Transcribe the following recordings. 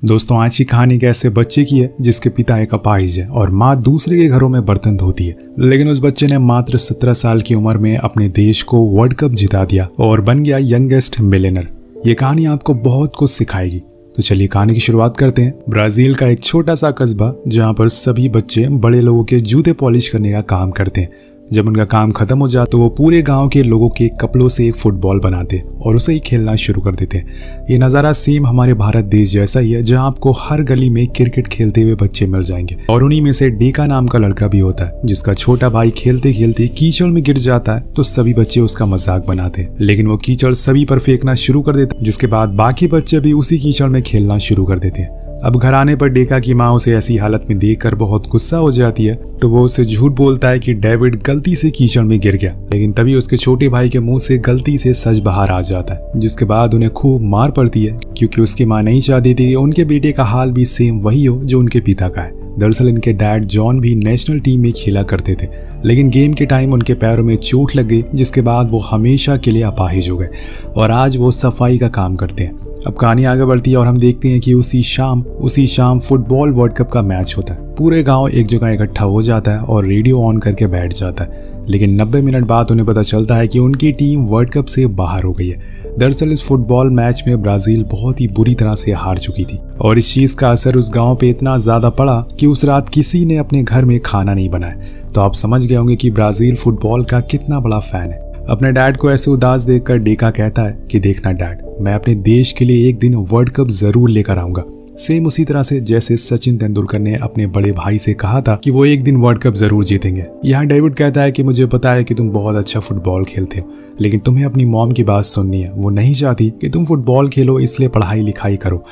दोस्तों, आज की कहानी एक ऐसे बच्चे की है जिसके पिता एक अपाहिज है और माँ दूसरे के घरों में बर्तन धोती है। लेकिन उस बच्चे ने मात्र 17 साल की उम्र में अपने देश को वर्ल्ड कप जिता दिया और बन गया यंगेस्ट मिलियनर। ये कहानी आपको बहुत कुछ सिखाएगी। तो चलिए कहानी की शुरुआत करते हैं। ब्राजील का एक छोटा सा कस्बा जहाँ पर सभी बच्चे बड़े लोगों के जूते पॉलिश करने का काम करते हैं। जब उनका काम खत्म हो जाता तो वो पूरे गांव के लोगों के कपड़ों से एक फुटबॉल बनाते और उसे ही खेलना शुरू कर देते हैं। ये नज़ारा सेम हमारे भारत देश जैसा ही है, जहां आपको हर गली में क्रिकेट खेलते हुए बच्चे मिल जाएंगे। और उन्हीं में से डेका नाम का लड़का भी होता है, जिसका छोटा भाई खेलते खेलते कीचड़ में गिर जाता है तो सभी बच्चे उसका मजाक बनाते हैं। लेकिन वो कीचड़ सभी पर फेंकना शुरू कर देता है, जिसके बाद बाकी बच्चे भी उसी कीचड़ में खेलना शुरू कर देते हैं। अब घर आने पर डेका की माँ उसे ऐसी हालत में देखकर बहुत गुस्सा हो जाती है, तो वो उसे झूठ बोलता है कि डेविड गलती से कीचड़ में गिर गया। लेकिन तभी उसके छोटे भाई के मुंह से गलती से सच बाहर आ जाता है, जिसके बाद उन्हें खूब मार पड़ती है, क्योंकि उसकी माँ नहीं चाहती थी कि उनके बेटे का हाल भी सेम वही हो जो उनके पिता का है। दरअसल इनके डैड जॉन भी नेशनल टीम में खेला करते थे, लेकिन गेम के टाइम उनके पैरों में चोट लग गई, जिसके बाद वो हमेशा के लिए अपाहिज हो गए और आज वो सफाई का काम करते हैं। अब कहानी आगे बढ़ती है और हम देखते हैं कि उसी शाम फुटबॉल वर्ल्ड कप का मैच होता है। पूरे गांव एक जगह इकट्ठा हो जाता है और रेडियो ऑन करके बैठ जाता है। लेकिन 90 मिनट बाद उन्हें पता चलता है कि उनकी टीम वर्ल्ड कप से बाहर हो गई है। दरअसल इस फुटबॉल मैच में ब्राजील बहुत ही बुरी तरह से हार चुकी थी और इस चीज का असर उस गांव पे इतना ज्यादा पड़ा कि उस रात किसी ने अपने घर में खाना नहीं बनाया। तो आप समझ गए होंगे कि ब्राजील फुटबॉल का कितना बड़ा फैन है। अपने डैड को ऐसे उदास देखकर डेका कहता है कि देखना डैड, मैं अपने देश के लिए एक दिन वर्ल्ड कप जरूर लेकर आऊंगा। सेम उसी तरह से जैसे सचिन तेंदुलकर ने अपने बड़े भाई से कहा था कि वो एक दिन वर्ल्ड कप जरूर जीतेंगे। यहाँ डेविड कहता है कि मुझे पता है कि तुम बहुत अच्छा फुटबॉल खेलते हो, लेकिन तुम्हें अपनी मॉम की बात सुननी है। वो नहीं चाहती कि तुम फुटबॉल खेलो, इसलिए पढ़ाई लिखाई करो।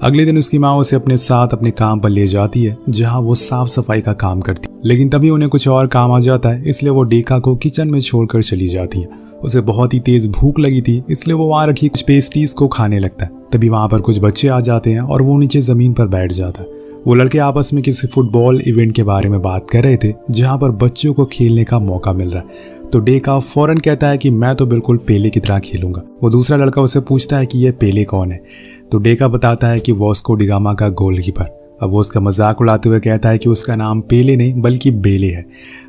अगले दिन उसकी माँ उसे अपने साथ अपने काम पर ले जाती है, जहाँ वो साफ सफाई का काम करती है। लेकिन तभी उन्हें कुछ और काम आ जाता है, इसलिए वो डेका को किचन में छोड़कर चली जाती है। उसे बहुत ही तेज भूख लगी थी, इसलिए वो वहाँ रखी कुछ पेस्ट्रीज को खाने लगता है। तभी वहाँ पर कुछ बच्चे आ जाते हैं और वो नीचे जमीन पर बैठ जाता है। वो लड़के आपस में किसी फुटबॉल इवेंट के बारे में बात कर रहे थे, जहाँ पर बच्चों को खेलने का मौका मिल रहा है। तो डेका फौरन कहता है कि मैं तो बिल्कुल पेले की तरह खेलूंगा। वो दूसरा लड़का उसे पूछता है कि ये पेले कौन है। तो डेका बताता है कि वास्को डी गामा का गोलकीपर। अब वो उसका मजाक उड़ाते हुए कहता है कि उसका नाम पेले नहीं बल्कि बेले है,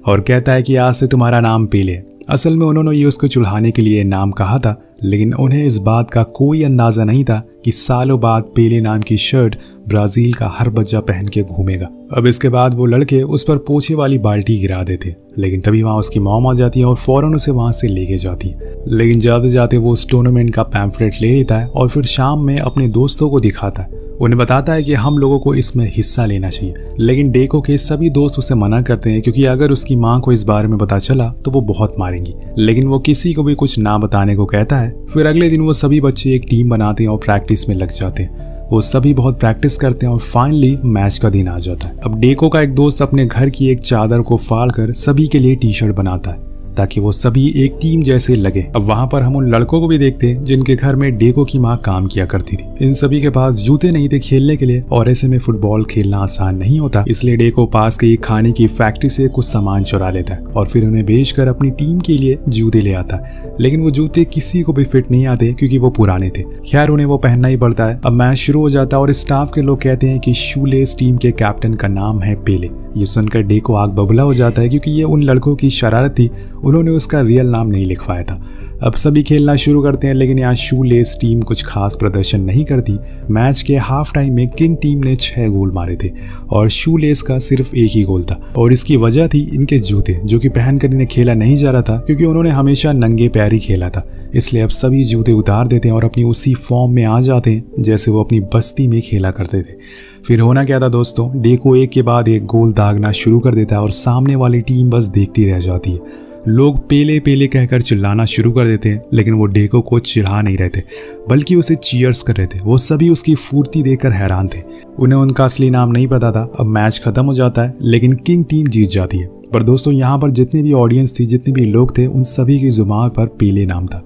और कहता है कि आज से तुम्हारा नाम पेले है। असल में उन्होंने ये उसको चुल्हाने के लिए नाम कहा था, लेकिन उन्हें इस बात का कोई अंदाजा नहीं था कि सालों बाद पेले नाम की शर्ट ब्राजील का हर बच्चा पहन के घूमेगा। अब इसके बाद वो लड़के उस पर पोछे वाली बाल्टी गिरा देते, लेकिन तभी वहाँ उसकी मॉम आ जाती है और फौरन उसे वहाँ से लेके जाती है। लेकिन जाते जाते वो उस टूर्नामेंट का पैम्फलेट ले लेता है और फिर शाम में अपने दोस्तों को दिखाता है। उन्हें बताता है कि हम लोगों को इसमें हिस्सा लेना चाहिए, लेकिन डेको के सभी दोस्त उसे मना करते हैं, क्योंकि अगर उसकी माँ को इस बारे में पता चला तो वो बहुत मारेंगी। लेकिन वो किसी को भी कुछ ना बताने को कहता है। फिर अगले दिन वो सभी बच्चे एक टीम बनाते हैं और प्रैक्टिस में लग जाते हैं। वो सभी बहुत प्रैक्टिस करते हैं और फाइनली मैच का दिन आ जाता है। अब डेको का एक दोस्त अपने घर की एक चादर को फाड़कर सभी के लिए टी शर्ट बनाता है, ताकि वो सभी एक टीम जैसे लगे। अब वहाँ पर हम उन लड़कों को भी देखते हैं जिनके घर में डेको की माँ काम किया करती थी। इन सभी के पास जूते नहीं थे खेलने के लिए, और ऐसे में फुटबॉल खेलना आसान नहीं होता, इसलिए डेको पास के खाने की फैक्ट्री से कुछ सामान चुरा लेता है और फिर उन्हें बेचकर अपनी टीम के लिए जूते ले आता है। लेकिन वो जूते किसी को भी फिट नहीं आते, क्योंकि वो पुराने थे। खैर उन्हें वो पहनना ही पड़ता है। अब मैच शुरू हो जाता है और स्टाफ के लोग कहते हैं कि शूलेस टीम के कैप्टन का नाम है पेले। ये सुनकर डेको आग बबूला हो जाता है, क्योंकि ये उन लड़कों की शरारत थी, उन्होंने उसका रियल नाम नहीं लिखवाया था। अब सभी खेलना शुरू करते हैं, लेकिन यहाँ शूलेस टीम कुछ खास प्रदर्शन नहीं करती। मैच के हाफ टाइम में किंग टीम ने 6 गोल मारे थे और शूलेस का सिर्फ एक ही गोल था, और इसकी वजह थी इनके जूते, जो कि पहनकर इन्हें खेला नहीं जा रहा था, क्योंकि उन्होंने हमेशा नंगे पैर ही खेला था। इसलिए अब सभी जूते उतार देते हैं और अपनी उसी फॉर्म में आ जाते हैं जैसे वो अपनी बस्ती में खेला करते थे। फिर होना क्या था दोस्तों, डेको एक के बाद एक गोल दागना शुरू कर देता है और सामने वाली टीम बस देखती रह जाती है। लोग पेले पेले कहकर चिल्लाना शुरू कर देते हैं, लेकिन वो डेको को चिढ़ा नहीं रहे थे, बल्कि उसे चीयर्स कर रहे थे। वो सभी उसकी फुर्ती देखकर हैरान थे। उन्हें उनका असली नाम नहीं पता था। अब मैच खत्म हो जाता है, लेकिन किंग टीम जीत जाती है। पर दोस्तों यहाँ पर जितनी भी ऑडियंस थी, जितने भी लोग थे, उन सभी की जुबान पर पेले नाम था,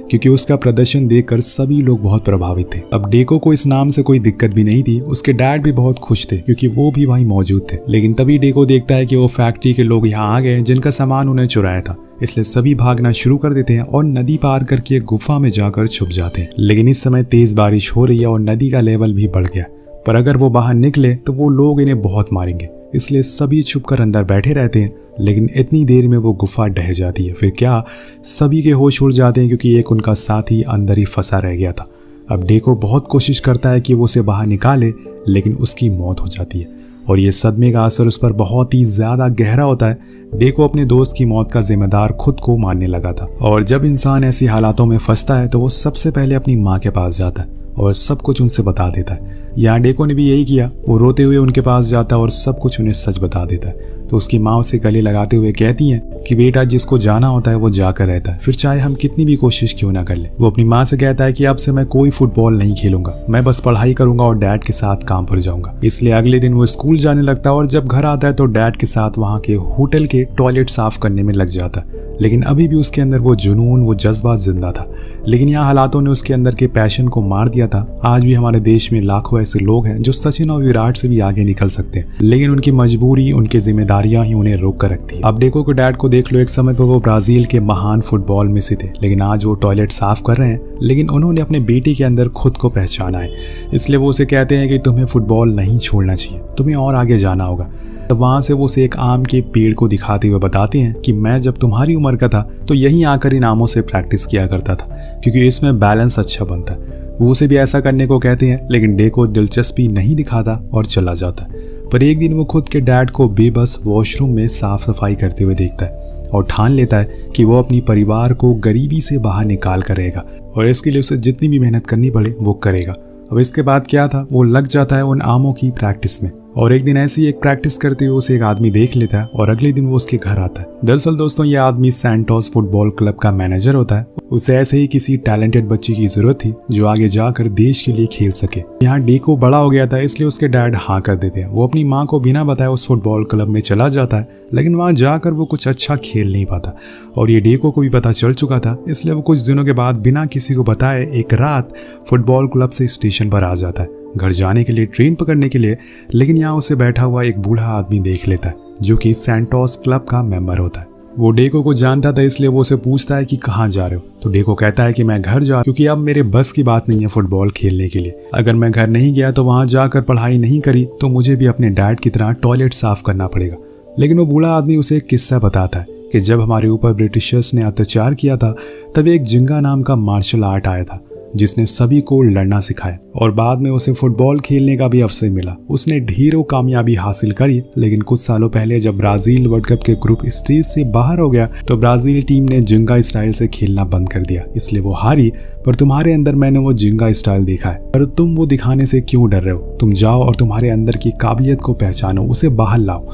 क्योंकि उसका प्रदर्शन देखकर सभी लोग बहुत प्रभावित थे। अब डेको को इस नाम से कोई दिक्कत भी नहीं थी। उसके डैड भी बहुत खुश थे, क्योंकि वो भी वहीं मौजूद थे। लेकिन तभी डेको देखता है कि वो फैक्ट्री के लोग यहाँ आ गए जिनका सामान उन्हें चुराया था। इसलिए सभी भागना शुरू कर देते हैं और नदी पार करके गुफा में जाकर छुप जाते हैं। लेकिन इस समय तेज बारिश हो रही है और नदी का लेवल भी बढ़ गया। पर अगर वो बाहर निकले तो वो लोग इन्हें बहुत मारेंगे, इसलिए सभी छुपकर अंदर बैठे रहते हैं। लेकिन इतनी देर में वो गुफा ढह जाती है। फिर क्या, सभी के होश उड़ जाते हैं क्योंकि एक उनका साथी अंदर ही फंसा रह गया था। अब डेको बहुत कोशिश करता है कि वो उसे बाहर निकाले, लेकिन उसकी मौत हो जाती है और ये सदमे का असर उस पर बहुत ही ज़्यादा गहरा होता है। डेको अपने दोस्त की मौत का जिम्मेदार खुद को मानने लगा था और जब इंसान ऐसी हालातों में फंसता है तो वो सबसे पहले अपनी माँ के पास जाता है और सब कुछ उनसे बता देता है। यहाँ डेको ने भी यही किया। वो रोते हुए उनके पास जाता है और सब कुछ उन्हें सच बता देता है। तो उसकी माँ उसे गले लगाते हुए कहती हैं कि बेटा, जिसको जाना होता है वो जाकर रहता है, फिर चाहे हम कितनी भी कोशिश क्यों ना कर ले। वो अपनी माँ से कहता है कि अब से मैं कोई फुटबॉल नहीं खेलूंगा, मैं बस पढ़ाई करूंगा और डैड के साथ काम पर जाऊंगा। इसलिए अगले दिन वो स्कूल जाने लगता है और जब घर आता है तो डैड के साथ वहाँ के होटल के टॉयलेट साफ करने में लग जाता है। लेकिन अभी भी उसके अंदर वो जुनून, वो जज्बा जिंदा था। लेकिन यहाँ हालातों ने उसके अंदर के पैशन को मार दिया था। आज भी हमारे देश में लाखों ऐसे लोग हैं जो सचिन और विराट से भी आगे निकल सकते हैं, लेकिन उनकी मजबूरी, उनकी जिम्मेदारियां ही उन्हें रोक कर रखती है। अब डेको के डैड को देख लो, एक समय पर वो ब्राजील के महान फुटबॉल में से थे, लेकिन आज वो टॉयलेट साफ कर रहे हैं। लेकिन उन्होंने अपने बेटे के अंदर खुद को पहचाना है, इसलिए वो उसे कहते हैं कि तुम्हें फुटबॉल नहीं छोड़ना चाहिए, तुम्हें और आगे जाना होगा। तब वहाँ से वो उसे एक आम के पेड़ को दिखाते हुए बताते हैं कि मैं जब तुम्हारी उम्र का था तो यहीं आकर इन आमों से प्रैक्टिस किया करता था, क्योंकि इसमें बैलेंस अच्छा बनता है। वो उसे भी ऐसा करने को कहते हैं, लेकिन डेको दिलचस्पी नहीं दिखाता और चला जाता है। पर एक दिन वो खुद के डैड को बेबस वॉशरूम में साफ सफाई करते हुए देखता है और ठान लेता है कि वो अपनी परिवार को गरीबी से बाहर निकाल कर रहेगा और इसके लिए उसे जितनी भी मेहनत करनी पड़े वो करेगा। अब इसके बाद क्या था, वो लग जाता है उन आमों की प्रैक्टिस में और एक दिन ऐसी ही एक प्रैक्टिस करते हुए उसे एक आदमी देख लेता है और अगले दिन वो उसके घर आता है। दरअसल दोस्तों, ये आदमी सैंटोस फुटबॉल क्लब का मैनेजर होता है। उसे ऐसे ही किसी टैलेंटेड बच्चे की जरूरत थी जो आगे जाकर देश के लिए खेल सके। यहाँ डेको बड़ा हो गया था, इसलिए उसके डैड हाँ कर देते हैं। वो अपनी माँ को बिना बताए उस फुटबॉल क्लब में चला जाता है, लेकिन वहाँ जाकर वो कुछ अच्छा खेल नहीं पाता और ये डेको को भी पता चल चुका था। इसलिए वो कुछ दिनों के बाद बिना किसी को बताए एक रात फुटबॉल क्लब से स्टेशन पर आ जाता है घर जाने के लिए, ट्रेन पकड़ने के लिए। लेकिन यहाँ उसे बैठा हुआ एक बूढ़ा आदमी देख लेता है जो कि सैंटोस क्लब का मेंबर होता है। वो डेको को जानता था, इसलिए वो उसे पूछता है कि कहाँ जा रहे हो। तो डेको कहता है कि मैं घर जा, क्योंकि अब मेरे बस की बात नहीं है फुटबॉल खेलने के लिए। अगर मैं घर नहीं गया तो वहाँ जाकर पढ़ाई नहीं करी तो मुझे भी अपने डैड की तरह टॉयलेट साफ करना पड़ेगा। लेकिन वो बूढ़ा आदमी उसे एक किस्सा बताता है कि जब हमारे ऊपर ब्रिटिशर्स ने अत्याचार किया था तब एक जिंगा नाम का मार्शल आर्ट आया था जिसने सभी को लड़ना सिखाया और बाद में उसे फुटबॉल खेलने का भी अवसर मिला। उसने ढेरों कामयाबी हासिल करी, लेकिन कुछ सालों पहले जब ब्राजील वर्ल्ड कप के ग्रुप स्टेज से बाहर हो गया तो ब्राजील टीम ने जिंगा स्टाइल से खेलना बंद कर दिया, इसलिए वो हारी। पर तुम्हारे अंदर मैंने वो जिंगा स्टाइल देखा है, पर तुम वो दिखाने से क्यों डर रहे हो? तुम जाओ और तुम्हारे अंदर की काबिलियत को पहचानो, उसे बाहर लाओ,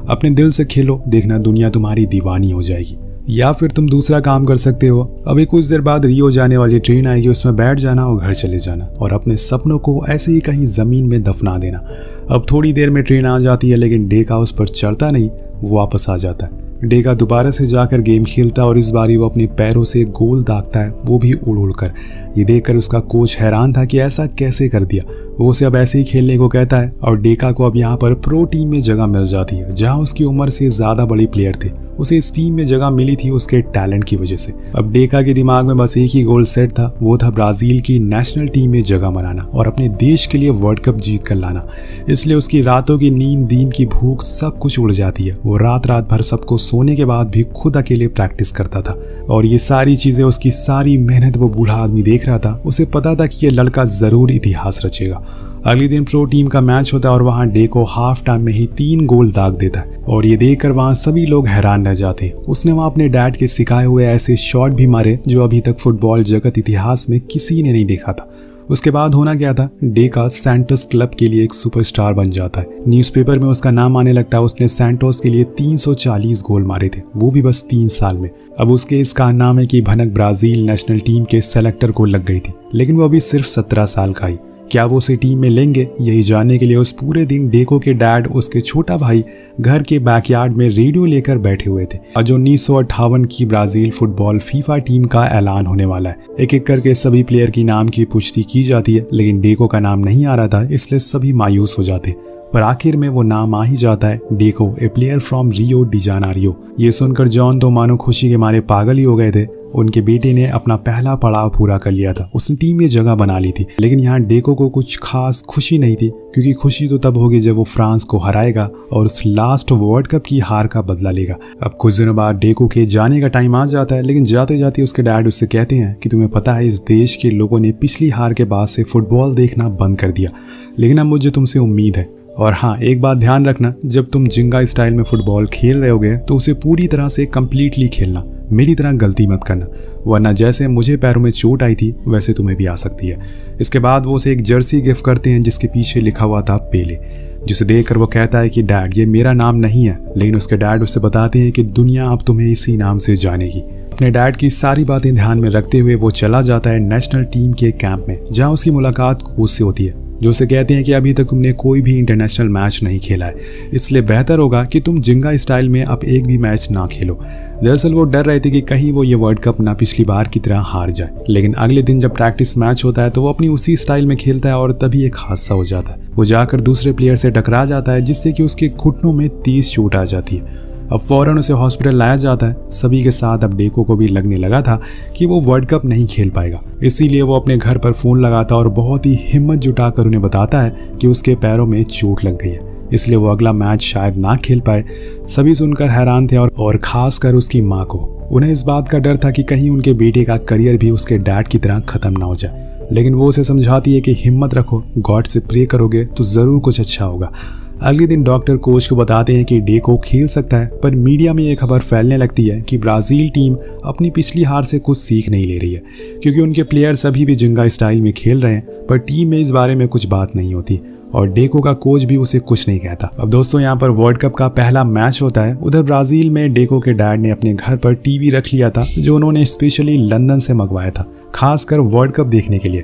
अपने दिल से खेलो, देखना दुनिया तुम्हारी दीवानी हो जाएगी। या फिर तुम दूसरा काम कर सकते हो, अभी कुछ देर बाद रियो जाने वाली ट्रेन आएगी, उसमें बैठ जाना और घर चले जाना और अपने सपनों को ऐसे ही कहीं जमीन में दफना देना। अब थोड़ी देर में ट्रेन आ जाती है, लेकिन डेका उस पर चढ़ता नहीं, वो वापस आ जाता है। डेका दोबारा से जाकर गेम खेलता है और इस बारी वो अपने पैरों से गोल दागता है, वो भी उड़ उड़ कर। ये देखकर उसका कोच हैरान था कि ऐसा कैसे कर दिया। वो उसे अब ऐसे ही खेलने को कहता है और डेका को अब यहाँ पर प्रो टीम में जगह मिल जाती है, जहाँ उसकी उम्र से ज़्यादा बड़े प्लेयर थे। उसे इस टीम में जगह मिली थी उसके टैलेंट की वजह से। अब डेका के दिमाग में बस एक ही गोल सेट था, वो था ब्राज़ील की नेशनल टीम में जगह बनाना और अपने देश के लिए वर्ल्ड कप जीत कर लाना। इसलिए उसकी रातों की नींद, दिन की भूख, सब कुछ उड़ जाती है। वो रात रात भर सबको सोने के बाद भी खुद अकेले प्रैक्टिस करता था और ये सारी चीज़ें, उसकी सारी मेहनत वो बूढ़ा आदमी देख रहा था। उसे पता था कि ये लड़का ज़रूर इतिहास रचेगा। अगले दिन प्रो टीम का मैच होता है और वहाँ डेको हाफ टाइम में ही 3 गोल दाग देता है और ये देखकर वहाँ सभी लोग हैरान रह जाते हैं। उसने वहाँ अपने डैड के सिखाए हुए ऐसे शॉट भी मारे जो अभी तक फुटबॉल जगत इतिहास में किसी ने नहीं देखा था। उसके बाद होना क्या था, डेका सैंटोस क्लब के लिए एक सुपरस्टार बन जाता है। न्यूज़पेपर में उसका नाम आने लगता है। उसने सैंटोस के लिए 340 गोल मारे थे, वो भी बस 3 साल में। अब उसके इस कारनामे की भनक ब्राज़ील नेशनल टीम के सेलेक्टर को लग गई थी, लेकिन वो अभी सिर्फ 17 साल का ही। क्या वो उसे टीम में लेंगे, यही जानने के लिए उस पूरे दिन डेको के डैड, उसके छोटा भाई घर के बैकयार्ड में रेडियो लेकर बैठे हुए थे। आज 1958 की ब्राज़ील फुटबॉल फीफा टीम का ऐलान होने वाला है। एक एक करके सभी प्लेयर की नाम की पुष्टि की जाती है, लेकिन डेको का नाम नहीं आ रहा था, इसलिए सभी मायूस हो जाते। पर आखिर में वो नाम आ ही जाता है, deco, A player from Rio de Janeiro. ये सुनकर जॉन तो मानो खुशी के मारे पागल ही हो गए थे उनके बेटे ने अपना पहला पड़ाव पूरा कर लिया था, उसने टीम में जगह बना ली थी। लेकिन यहाँ डेको को कुछ खास खुशी नहीं थी, क्योंकि खुशी तो तब होगी जब वो फ्रांस को हराएगा और उस लास्ट वर्ल्ड कप की हार का बदला लेगा। अब कुछ दिनों बाद डेको के जाने का टाइम आ जाता है, लेकिन जाते जाते उसके डैड उससे कहते हैं कि तुम्हें पता है इस देश के लोगों ने पिछली हार के बाद से फुटबॉल देखना बंद कर दिया, लेकिन अब मुझे तुमसे उम्मीद है। और हाँ, एक बात ध्यान रखना, जब तुम जिंगा स्टाइल में फुटबॉल खेल रहे होगे तो उसे पूरी तरह से कंप्लीटली खेलना, मेरी तरह गलती मत करना, वरना जैसे मुझे पैरों में चोट आई थी वैसे तुम्हें भी आ सकती है। इसके बाद वो उसे एक जर्सी गिफ्ट करते हैं जिसके पीछे लिखा हुआ था पेले, जिसे देखकर वो कहता है कि डैड ये मेरा नाम नहीं है। लेकिन उसके डैड उससे बताते हैं कि दुनिया अब तुम्हें इसी नाम से जानेगी। अपने डैड की सारी बातें ध्यान में रखते हुए वो चला जाता है नेशनल टीम के कैंप में, जहाँ उसकी मुलाकात कोच से होती है, जो उसे कहते हैं कि अभी तक तुमने कोई भी इंटरनेशनल मैच नहीं खेला है, इसलिए बेहतर होगा कि तुम जिंगा स्टाइल में अब एक भी मैच ना खेलो। दरअसल वो डर रहे थे कि कहीं वो ये वर्ल्ड कप ना पिछली बार की तरह हार जाए। लेकिन अगले दिन जब प्रैक्टिस मैच होता है तो वो अपनी उसी स्टाइल में खेलता है और तभी एक हादसा हो जाता है। वो जाकर दूसरे प्लेयर से टकरा जाता है, जिससे कि उसके घुटनों में तेज चोट आ जाती है। अब फौरन उसे हॉस्पिटल लाया जाता है। सभी के साथ अब डेको को भी लगने लगा था कि वो वर्ल्ड कप नहीं खेल पाएगा, इसीलिए वो अपने घर पर फोन लगाता और बहुत ही हिम्मत जुटाकर उन्हें बताता है कि उसके पैरों में चोट लग गई है, इसलिए वो अगला मैच शायद ना खेल पाए। सभी सुनकर हैरान थे और खासकर उसकी माँ को। उन्हें इस बात का डर था कि कहीं उनके बेटे का करियर भी उसके डैड की तरह खत्म ना हो जाए। लेकिन वो उसे समझाती है कि हिम्मत रखो, गॉड से प्रे करोगे तो जरूर कुछ अच्छा होगा। अगले दिन डॉक्टर कोच को बताते हैं कि डेको खेल सकता है, पर मीडिया में ये खबर फैलने लगती है कि ब्राज़ील टीम अपनी पिछली हार से कुछ सीख नहीं ले रही है, क्योंकि उनके प्लेयर्स अभी भी जिंगा स्टाइल में खेल रहे हैं, पर टीम में इस बारे में कुछ बात नहीं होती और डेको का कोच भी उसे कुछ नहीं कहता। अब दोस्तों, यहाँ पर वर्ल्ड कप का पहला मैच होता है। उधर ब्राज़ील में डेको के डैड ने अपने घर पर टीवी रख लिया था, जो उन्होंने स्पेशली लंदन से मंगवाया था, खासकर वर्ल्ड कप देखने के लिए।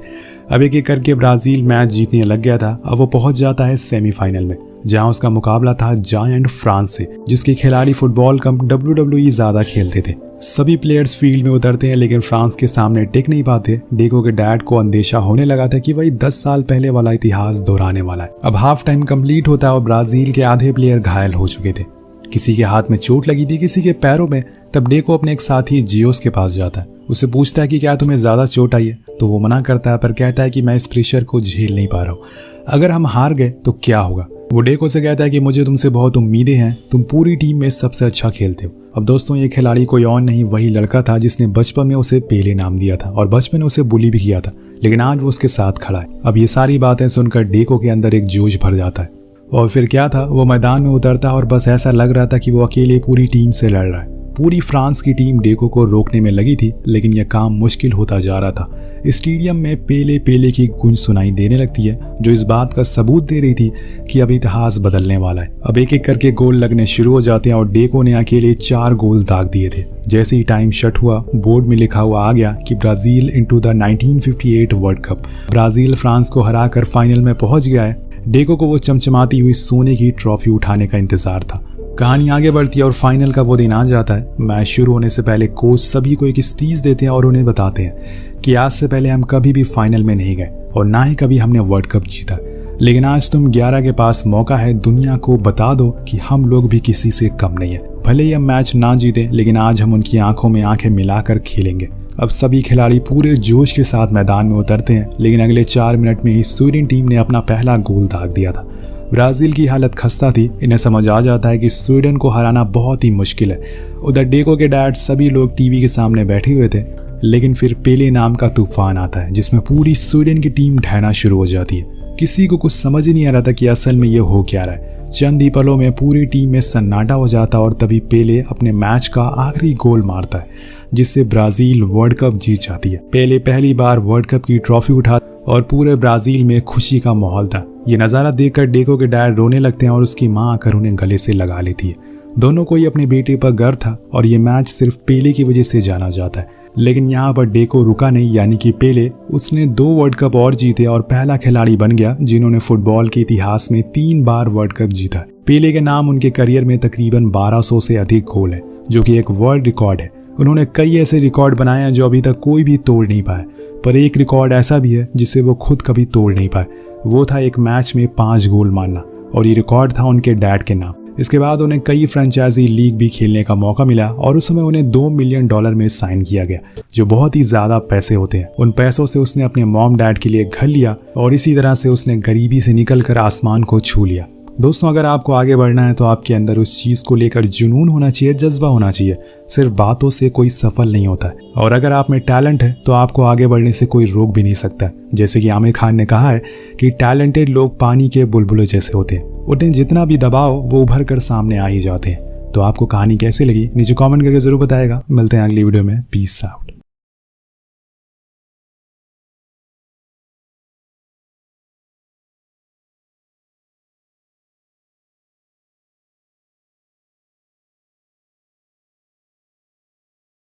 अब एक एक करके ब्राज़ील मैच जीतने लग गया था। अब वो पहुंच जाता है सेमीफाइनल में, जहां उसका मुकाबला था जायंट फ्रांस से, जिसके खिलाड़ी फुटबॉल कम WWE ज्यादा खेलते थे। सभी प्लेयर्स फील्ड में उतरते हैं, लेकिन फ्रांस के सामने टिक नहीं पाते। डेको के डैड को अंदेशा होने लगा था कि वही 10 साल पहले वाला इतिहास दोहराने वाला है। अब हाफ टाइम कंप्लीट होता है और ब्राज़ील के आधे प्लेयर घायल हो चुके थे। किसी के हाथ में चोट लगी थी, किसी के पैरों में। तब डेको अपने एक साथी जियोस के पास जाता है, उससे पूछता है कि क्या तुम्हें ज्यादा चोट आई है, तो वो मना करता है, पर कहता है कि मैं इस प्रेशर को झेल नहीं पा रहा हूँ, अगर हम हार गए तो क्या होगा। वो डेको से कहता है कि मुझे तुमसे बहुत उम्मीदें हैं, तुम पूरी टीम में सबसे अच्छा खेलते हो। अब दोस्तों, ये खिलाड़ी कोई और नहीं, वही लड़का था जिसने बचपन में उसे पेले नाम दिया था और बचपन में उसे बुली भी किया था, लेकिन आज वो उसके साथ खड़ा है। अब ये सारी बातें सुनकर डेको के अंदर एक जोश भर जाता है और फिर क्या था, वो मैदान में उतरता और बस ऐसा लग रहा था कि वो अकेले पूरी टीम से लड़ रहा है। पूरी फ्रांस की टीम डेको को रोकने में लगी थी, लेकिन यह काम मुश्किल होता जा रहा था। स्टेडियम में पेले पेले की गूंज सुनाई देने लगती है, जो इस बात का सबूत दे रही थी कि अब इतिहास बदलने वाला है। अब एक एक करके गोल लगने शुरू हो जाते हैं और डेको ने अकेले 4 गोल दाग दिए थे। जैसे ही टाइम शट हुआ, बोर्ड में लिखा हुआ आ गया कि Brazil into the 1958 world cup. Brazil France को हराकर फाइनल में पहुंच गया है। डेको को वो चमचमाती हुई सोने की ट्रॉफी उठाने का इंतजार था। कहानी आगे बढ़ती है और फाइनल का वो दिन आ जाता है। मैच शुरू होने से पहले कोच सभी को एक स्पीच देते हैं और उन्हें बताते हैं कि आज से पहले हम कभी भी फाइनल में नहीं गए और ना ही कभी हमने वर्ल्ड कप जीता, लेकिन आज तुम 11 के पास मौका है, दुनिया को बता दो कि हम लोग भी किसी से कम नहीं है। भले ही हम मैच ना जीते, लेकिन आज हम उनकी आंखों में आंखें मिलाकर खेलेंगे। अब सभी खिलाड़ी पूरे जोश के साथ मैदान में उतरते हैं, लेकिन अगले 4 मिनट में ही स्वीडन टीम ने अपना पहला गोल दाग दिया था। ब्राजील की हालत खस्ता थी। इन्हें समझ आ जाता है कि स्वीडन को हराना बहुत ही मुश्किल है। उधर डेको के डैड, सभी लोग टीवी के सामने बैठे हुए थे, लेकिन फिर पेले नाम का तूफान आता है, जिसमें पूरी स्वीडन की टीम ढहना शुरू हो जाती है। किसी को कुछ समझ ही नहीं आ रहा था कि असल में ये हो क्या रहा है। चंद ही पलों में पूरी टीम में सन्नाटा हो जाता और तभी पेले अपने मैच का आखिरी गोल मारता है, जिससे ब्राजील वर्ल्ड कप जीत जाती है। पेले पहली बार वर्ल्ड कप की ट्रॉफी उठा और पूरे ब्राजील में खुशी का माहौल था। ये नज़ारा देखकर डेको के डैड रोने लगते हैं और उसकी माँ आकर उन्हें गले से लगा लेती है। दोनों को ही अपने बेटे पर गर्व था और ये मैच सिर्फ पेले की वजह से जाना जाता है। लेकिन यहाँ पर डेको रुका नहीं, यानी कि पेले, उसने 2 वर्ल्ड कप और जीते और पहला खिलाड़ी बन गया जिन्होंने फुटबॉल के इतिहास में 3 बार वर्ल्ड कप जीता। पेले के नाम उनके करियर में तकरीबन 1200 से अधिक गोल है, जो कि एक वर्ल्ड रिकॉर्ड है। उन्होंने कई ऐसे रिकॉर्ड बनाए हैं जो अभी तक कोई भी तोड़ नहीं पाया, पर एक रिकॉर्ड ऐसा भी है जिसे वो खुद कभी तोड़ नहीं पाए। वो था एक मैच में 5 गोल मारना, और ये रिकॉर्ड था उनके डैड के नाम। इसके बाद उन्हें कई फ्रेंचाइजी लीग भी खेलने का मौका मिला और उस समय उन्हें $2 मिलियन में साइन किया गया, जो बहुत ही ज्यादा पैसे होते हैं। उन पैसों से उसने अपने मॉम डैड के लिए घर लिया और इसी तरह से उसने गरीबी से निकलकर आसमान को छू लिया। दोस्तों, अगर आपको आगे बढ़ना है तो आपके अंदर उस चीज को लेकर जुनून होना चाहिए, जज्बा होना चाहिए। सिर्फ बातों से कोई सफल नहीं होता है और अगर आप में टैलेंट है तो आपको आगे बढ़ने से कोई रोक भी नहीं सकता। जैसे कि आमिर खान ने कहा है कि टैलेंटेड लोग पानी के बुलबुले जैसे होते हैं, उन्हें जितना भी दबाओ वो उभर कर सामने आ ही जाते हैं। तो आपको कहानी कैसे लगी नीचे कमेंट करके जरूर बताएगा। मिलते हैं अगली वीडियो में। Peace out.